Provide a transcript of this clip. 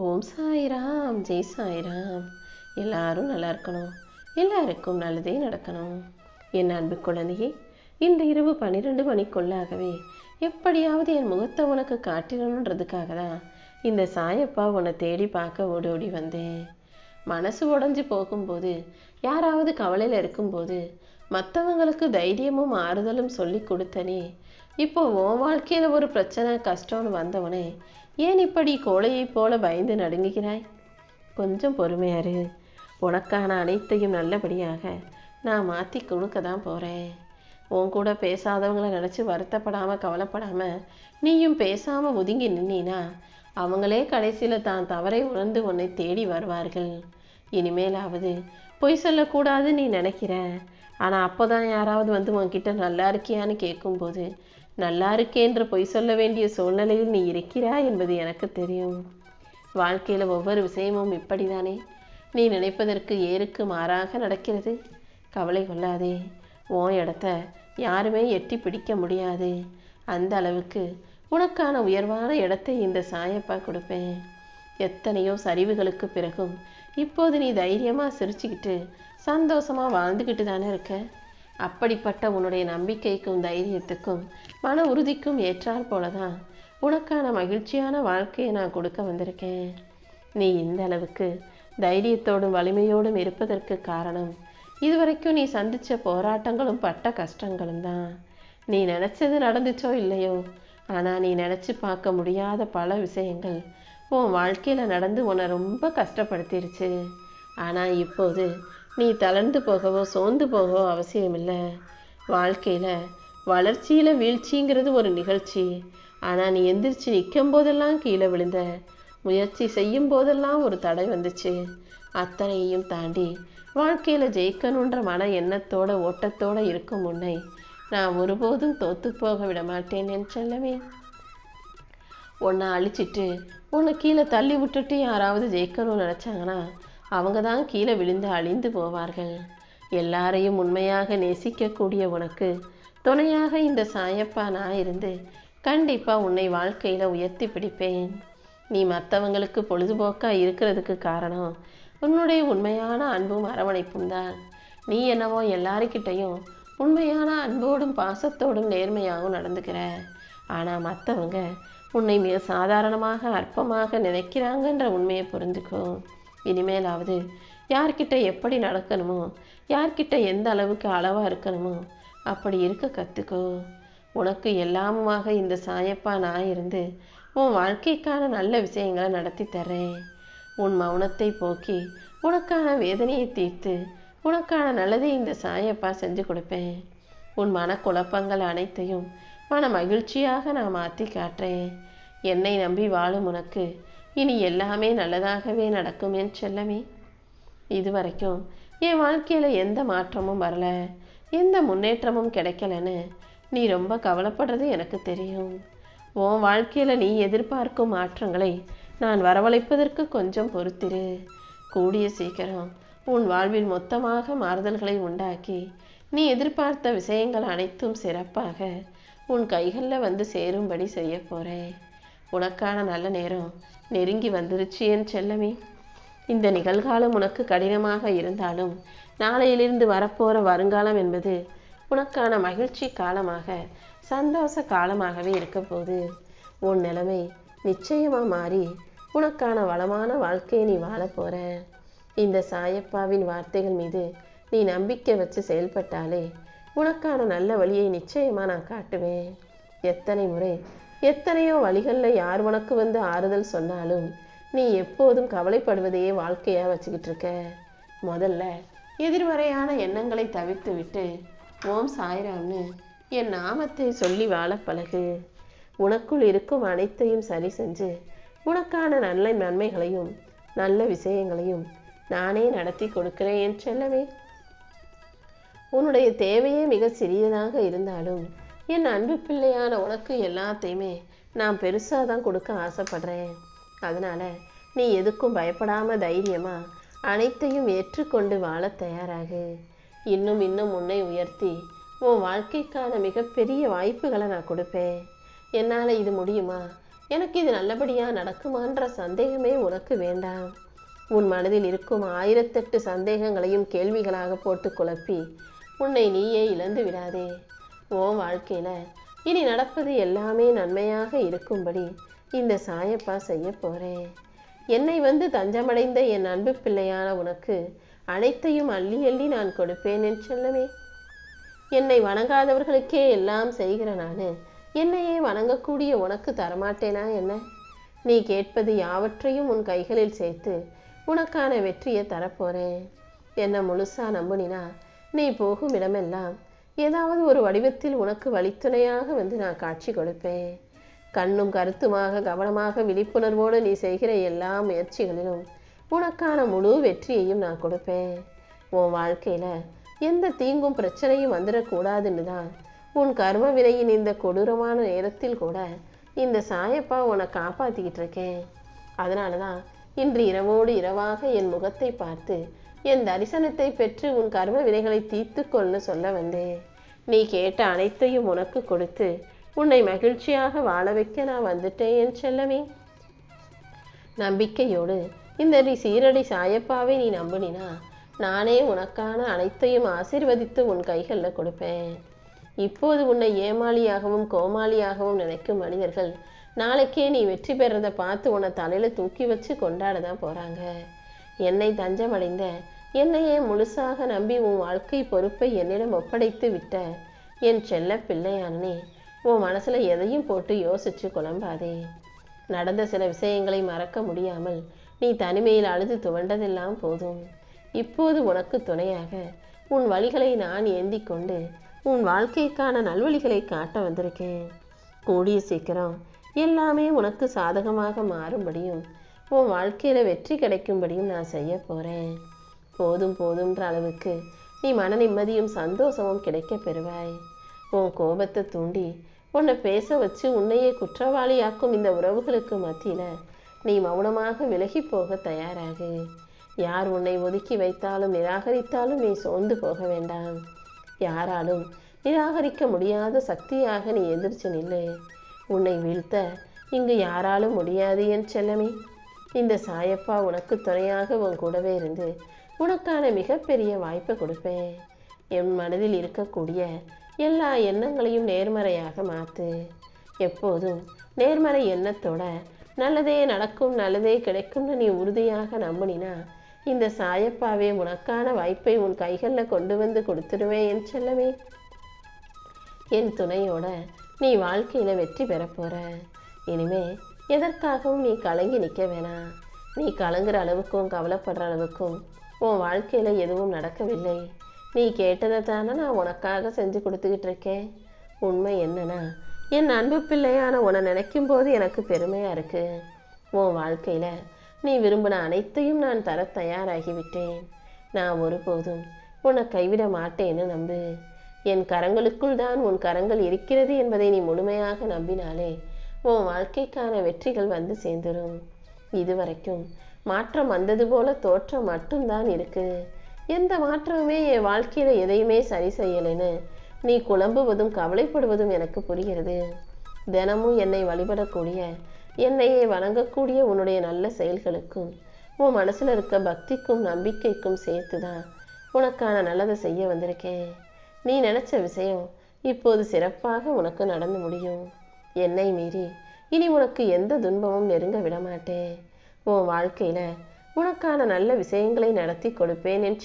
ஓம் சாய்ராம், ஜெய் சாய்ராம். எல்லாரும் நல்லா இருக்கணும், எல்லாருக்கும் நல்லதே நடக்கணும். என் அன்பு குழந்தையே, இன்று இரவு 12 மணிக்குள்ளாகவே எப்படியாவது என் முகத்தை உனக்கு காட்டிடணுன்றதுக்காக தான் இந்த சாயப்பா உன்னை தேடி பார்க்க ஓடி ஓடி வந்தேன். மனசு உடஞ்சி போகும்போது, யாராவது கவலையில் இருக்கும்போது மற்றவங்களுக்கு தைரியமும் ஆறுதலும் சொல்லி கொடுத்தனே, இப்போ உன் வாழ்க்கையில் ஒரு பிரச்சனை கஷ்டம்னு வந்தவனே ஏன் இப்படி கோழையைப் போல பயந்து நடுங்குகிறாய்? கொஞ்சம் பொறுமையாரு. உனக்கான அனைத்தையும் நல்லபடியாக நான் மாற்றி கொடுக்க தான் போகிறேன். உன் கூட பேசாதவங்களை நினச்சி வருத்தப்படாமல் கவலைப்படாமல் நீயும் பேசாமல் ஒதுங்கி நின்னா அவங்களே கடைசியில் தான் தவறை உணர்ந்து உன்னை தேடி வருவார்கள். இனிமேலாவது பொய் சொல்லக்கூடாது நீ நினைக்கிற. ஆனால் அப்போ தான் யாராவது வந்து உன்கிட்ட நல்லா இருக்கியான்னு கேட்கும்போது நல்லா இருக்கேன்ற பொய் சொல்ல வேண்டிய சூழ்நிலையில் நீ இருக்கிறாய் என்பது எனக்கு தெரியும். வாழ்க்கையில் ஒவ்வொரு விஷயமும் இப்படிதானே, நீ நினைப்பதற்கு ஏருக்கு மாறாக நடக்கிறது. கவலை கொள்ளாதே, உன் இடத்த யாருமே எட்டி பிடிக்க முடியாது. அந்த அளவுக்கு உனக்கான உயர்வான இடத்தை இந்த சாயப்பா கொடுப்பேன். எத்தனையோ சரிவுகளுக்கு பிறகும் இப்போது நீ தைரியமாக சிரிச்சுக்கிட்டு சந்தோஷமாக வாழ்ந்துக்கிட்டு தானே இருக்க. அப்படிப்பட்ட உன்னுடைய நம்பிக்கைக்கும் தைரியத்துக்கும் மன உறுதிக்கும் ஏற்றாற் போலதான் உனக்கான மகிழ்ச்சியான வாழ்க்கையை நான் கொடுக்க வந்திருக்கேன். நீ இந்த அளவுக்கு தைரியத்தோடும் வலிமையோடும் இருப்பதற்கு காரணம் இதுவரைக்கும் நீ சந்தித்த போராட்டங்களும் பட்ட கஷ்டங்களும் தான். நீ நினச்சது நடந்துச்சோ இல்லையோ, ஆனால் நீ நினச்சி பார்க்க முடியாத பல விஷயங்கள் உன் வாழ்க்கையில் நடந்து உன்னை ரொம்ப கஷ்டப்படுத்திருச்சு. ஆனால் இப்போது நீ தளர்ந்து போகவோ சோர்ந்து போகவோ அவசியமில்லை. வாழ்க்கையில் வளர்ச்சியில் வீழ்ச்சிங்கிறது ஒரு நிகழ்ச்சி. ஆனால் நீ எந்திரிச்சு நிற்கும் போதெல்லாம் கீழே விழுந்த, முயற்சி செய்யும் போதெல்லாம் ஒரு தடை வந்துச்சு. அத்தனையும் தாண்டி வாழ்க்கையில் ஜெயிக்கணுன்ற மன எண்ணத்தோட ஓட்டத்தோடு இருக்கும் உன்னை நான் ஒருபோதும் தோத்து போக விட மாட்டேன் என் செல்லமே. உன்னை அழிச்சிட்டு உன்னை கீழே தள்ளி விட்டுட்டு யாராவது ஜெயிக்கணும்னு நினச்சாங்கன்னா அவங்க தான் கீழே விழுந்து அழிந்து போவார்கள். எல்லாரையும் உண்மையாக நேசிக்கக்கூடிய உனக்கு துணையாக இந்த சாயப்பா நான் இருந்து கண்டிப்பாக உன்னை வாழ்க்கையில் உயர்த்தி பிடிப்பேன். நீ மற்றவங்களுக்கு பொழுதுபோக்காக இருக்கிறதுக்கு காரணம் உன்னுடைய உண்மையான அன்பும் அரவணைப்பும் தான். நீ என்னவோ எல்லாருக்கிட்டையும் உண்மையான அன்போடும் பாசத்தோடும் நேர்மையாகவும் நடந்துக்கிற. ஆனால் மற்றவங்க உன்னை மிக சாதாரணமாக அற்பமாக நினைக்கிறாங்கன்ற உண்மையை புரிந்துக்கோ. இனிமேலாவது யார்கிட்ட எப்படி நடக்கணுமோ, யார்கிட்ட எந்த அளவுக்கு அளவாக இருக்கணுமோ அப்படி இருக்க கற்றுக்கோ. உனக்கு எல்லாமுமாக இந்த சாயப்பா நான் இருந்து உன் வாழ்க்கைக்கான நல்ல விஷயங்களை நடத்தி தர்றேன். உன் மௌனத்தை போக்கி உனக்கான வேதனையை தீர்த்து உனக்கான நல்லதை இந்த சாயப்பா செஞ்சு கொடுப்பேன். உன் மனக்குழப்பங்கள் அனைத்தையும் மன மகிழ்ச்சியாக நான் மாற்றி காட்டுறேன். என்னை நம்பி வாழும் உனக்கு இனி எல்லாமே நல்லதாகவே நடக்கும் என் செல்லமே. இதுவரைக்கும் என் வாழ்க்கையில் எந்த மாற்றமும் வரல, எந்த முன்னேற்றமும் கிடைக்கலன்னு நீ ரொம்ப கவலைப்படுறது எனக்கு தெரியும். உன் வாழ்க்கையில் நீ எதிர்பார்க்கும் மாற்றங்களை நான் வரவழைப்பதற்கு கொஞ்சம் பொறுத்திரு. கூடிய சீக்கிரம் உன் வாழ்வில் மொத்தமாக மாறுதல்களை உண்டாக்கி நீ எதிர்பார்த்த விஷயங்கள் அனைத்தும் சிறப்பாக உன் கைகளில் வந்து சேரும்படி செய்ய போகிறேன். உனக்கான நல்ல நேரம் நெருங்கி வந்துருச்சு என் செல்லமே. இந்த நிகழ்காலம் உனக்கு கடினமாக இருந்தாலும் நாளையிலிருந்து வரப்போகிற வருங்காலம் என்பது உனக்கான மகிழ்ச்சி காலமாக, சந்தோஷ காலமாகவே இருக்க போகுது. உன் நிலைமை நிச்சயமாக மாறி உனக்கான வளமான வாழ்க்கையை நீ வாழ போகிற. இந்த சாயப்பாவின் வார்த்தைகள் மீது நீ நம்பிக்கை வச்சு செயல்பட்டாலே உனக்கான நல்ல வழியை நிச்சயமாக நான் காட்டுவேன். எத்தனை முறை எத்தனையோ வழிகளில் யார் உனக்கு வந்து ஆறுதல் சொன்னாலும் நீ எப்போதும் கவலைப்படுவதையே வாழ்க்கையாக வச்சுக்கிட்டு இருக்க. முதல்ல எதிர்மறையான எண்ணங்களை தவிர்த்து விட்டு ஓம் சாய்ராம்னு என் நாமத்தை சொல்லி வாழ பழகு. உனக்குள் இருக்கும் அனைத்தையும் சரி செஞ்சு உனக்கான நல்ல நன்மைகளையும் நல்ல விஷயங்களையும் நானே நடத்தி கொடுக்கிறேன் என் செல்லவே. உன்னுடைய தேவையே மிக சிறியதாக இருந்தாலும் என் அன்பு பிள்ளையான உனக்கு எல்லாத்தையுமே நான் பெருசாக தான் கொடுக்க ஆசைப்படுறேன். அதனால் நீ எதுக்கும் பயப்படாமல் தைரியமாக அனைத்தையும் ஏற்றுக்கொண்டு வாழ தயாராகு. இன்னும் இன்னும் உன்னை உயர்த்தி உன் வாழ்க்கைக்கான மிகப்பெரிய வாய்ப்புகளை நான் கொடுப்பேன். என்னால் இது முடியுமா, எனக்கு இது நல்லபடியாக நடக்குமான்ற சந்தேகமே உனக்கு வேண்டாம். உன் மனதில் இருக்கும் 1008 சந்தேகங்களையும் கேள்விகளாக போட்டு குழப்பி உன்னை நீயே இழந்து விடாதே. உன் வாழ்க்கையில் இனி நடப்பது எல்லாமே நன்மையாக இருக்கும்படி இந்த சாயப்பா செய்ய போகிறேன். என்னை வந்து தஞ்சமடைந்த என் அன்பு பிள்ளையான உனக்கு அனைத்தையும் அள்ளி அள்ளி நான் கொடுப்பேன் என் செல்லமே. என்னை வணங்காதவர்களுக்கே எல்லாம் செய்கிற நான் என்னையே வணங்கக்கூடிய உனக்கு தரமாட்டேனா என்ன? நீ கேட்பது யாவற்றையும் உன் கைகளில் சேர்த்து உனக்கான வெற்றியை தரப்போறேன். என்னை முழுசா நம்புனினா நீ போகும் இடமெல்லாம் ஏதாவது ஒரு வடிவத்தில் உனக்கு வழித்துணையாக வந்து நான் காட்சி கொடுப்பேன். கண்ணும் கருத்துமாக கவனமாக விழிப்புணர்வோடு நீ செய்கிற எல்லா முயற்சிகளிலும் உனக்கான முழு வெற்றியையும் நான் கொடுப்பேன். உன் வாழ்க்கையில் எந்த தீங்கும் பிரச்சனையும் வந்துடக்கூடாதுன்னு தான் உன் கர்ம வினையின் இந்த கொடூரமான நேரத்தில் கூட இந்த சாயப்பா உன்னை காப்பாற்றிக்கிட்டு இருக்கேன். அதனால தான் இன்று இரவோடு இரவாக என் முகத்தை பார்த்து என் தரிசனத்தை பெற்று உன் கர்ம வினைகளை தீர்த்துக்கொள்னு சொல்ல வந்தேன். நீ கேட்ட அனைத்தையும் உனக்கு கொடுத்து உன்னை மகிழ்ச்சியாக வாழ வைக்க நான் வந்துட்டேன் என் செல்லமே. நம்பிக்கையோடு இந்த சீரடி சாயப்பாவை நீ நம்பினா நானே உனக்கான அனைத்தையும் ஆசீர்வதித்து உன் கைகளில் கொடுப்பேன். இப்போது உன்னை ஏமாளியாகவும் கோமாளியாகவும் நினைக்கும் மனிதர்கள் நாளைக்கே நீ வெற்றி பெறதை பார்த்து உன்னை தலையில் தூக்கி வச்சு கொண்டாட தான் போகிறாங்க. என்னை தஞ்சமடைந்த என்னையே முழுசாக நம்பி உன் வாழ்க்கை பொறுப்பை என்னிடம் ஒப்படைத்து விட்ட என் செல்ல பிள்ளையானே, உன் மனசில் எதையும் போட்டு யோசிச்சு குழம்பாதே. நடந்த சில விஷயங்களை மறக்க முடியாமல் நீ தனிமையில் அழுது துவண்டதெல்லாம் போதும். இப்போது உனக்கு துணையாக உன் வழிகளை நான் ஏந்தி கொண்டு உன் வாழ்க்கைக்கான நல்வழிகளை காட்ட வந்திருக்கேன். கூடிய சீக்கிரம் எல்லாமே உனக்கு சாதகமாக மாறும்படியும் உன் வாழ்க்கையில் வெற்றி கிடைக்கும்படியும் நான் செய்ய போகிறேன். போதும் போதுன்ற அளவுக்கு நீ மன நிம்மதியும் சந்தோஷமும் கிடைக்க பெறுவாய். உன் கோபத்தை தூண்டி உன்னை பேச வச்சு உன்னையே குற்றவாளியாக்கும் இந்த உறவுகளுக்கு மத்தியில் நீ மௌனமாக விலகி போக தயாராகு. யார் உன்னை ஒதுக்கி வைத்தாலும் நிராகரித்தாலும் நீ சோர்ந்து போக வேண்டாம். யாராலும் நிராகரிக்க முடியாத சக்தியாக நீ எதிர்த்து நில்லு. உன்னை வீழ்த்த இங்கு யாராலும் முடியாது என் செல்லமே. இந்த சாயப்பா உனக்கு துணையாக உன் கூடவே இருந்து உனக்கான மிகப்பெரிய வாய்ப்பை கொடுப்பேன். என் மனதில் இருக்கக்கூடிய எல்லா எண்ணங்களையும் நேர்மறையாக மாற்று. எப்போதும் நேர்மறை எண்ணத்தோட நல்லதே நடக்கும் நல்லதே கிடைக்கும்னு நீ உறுதியாக நம்பினா இந்த சாயப்பாவே உனக்கான வாய்ப்பை உன் கைகளில் கொண்டு வந்து கொடுத்துடுவேன் என் செல்லமே. என் துணையோட நீ வாழ்க்கையில் வெற்றி பெறப்போற. இனிமே எதற்காகவும் நீ கலங்கி நிற்க வேணாம். நீ கலங்குற அளவுக்கும் கவலைப்படுற அளவுக்கும் உன் வாழ்க்கையில் எதுவும் நடக்கவில்லை. நீ கேட்டதை தானே நான் உனக்காக செஞ்சு கொடுத்துக்கிட்டு இருக்கேன். உண்மை என்னன்னா என் அன்பு பிள்ளையான உன்னை நினைக்கும் போது எனக்கு பெருமையாக இருக்குது. உன் வாழ்க்கையில் நீ விரும்பின அனைத்தையும் நான் தர தயாராகிவிட்டேன். நான் ஒருபோதும் உன்னை கைவிட மாட்டேன்னு நம்பு. என் கரங்களுக்குள் தான் உன் கரங்கள் இருக்கிறது என்பதை நீ முழுமையாக நம்பினாலே உன் வாழ்க்கைக்கான வெற்றிகள் வந்து சேர்ந்துடும். இதுவரைக்கும் மாற்றம் வந்தது போல தோற்றம் மட்டும்தான் இருக்கு. எந்த மாற்றமுமே என் வாழ்க்கையில் எதையுமே சரி செய்யலைன்னு நீ குழம்புவதும் கவலைப்படுவதும் எனக்கு புரிகிறது. தினமும் என்னை வழிபடக்கூடிய என்னையே வணங்கக்கூடிய உன்னுடைய நல்ல செயல்களுக்கும் உன் மனசில் இருக்க பக்திக்கும் நம்பிக்கைக்கும் சேர்த்து தான் உனக்கான நல்லதை செய்ய வந்திருக்கேன். நீ நினச்ச விஷயம் இப்போது சிறப்பாக உனக்கு நடந்து முடியும். என்னை மீறி இனி உனக்கு எந்த துன்பமும் நெருங்க விடமாட்டேன். உன் வாழ்க்கையில் உனக்கான நல்ல விஷயங்களை நடத்தி கொடுப்பேன் என்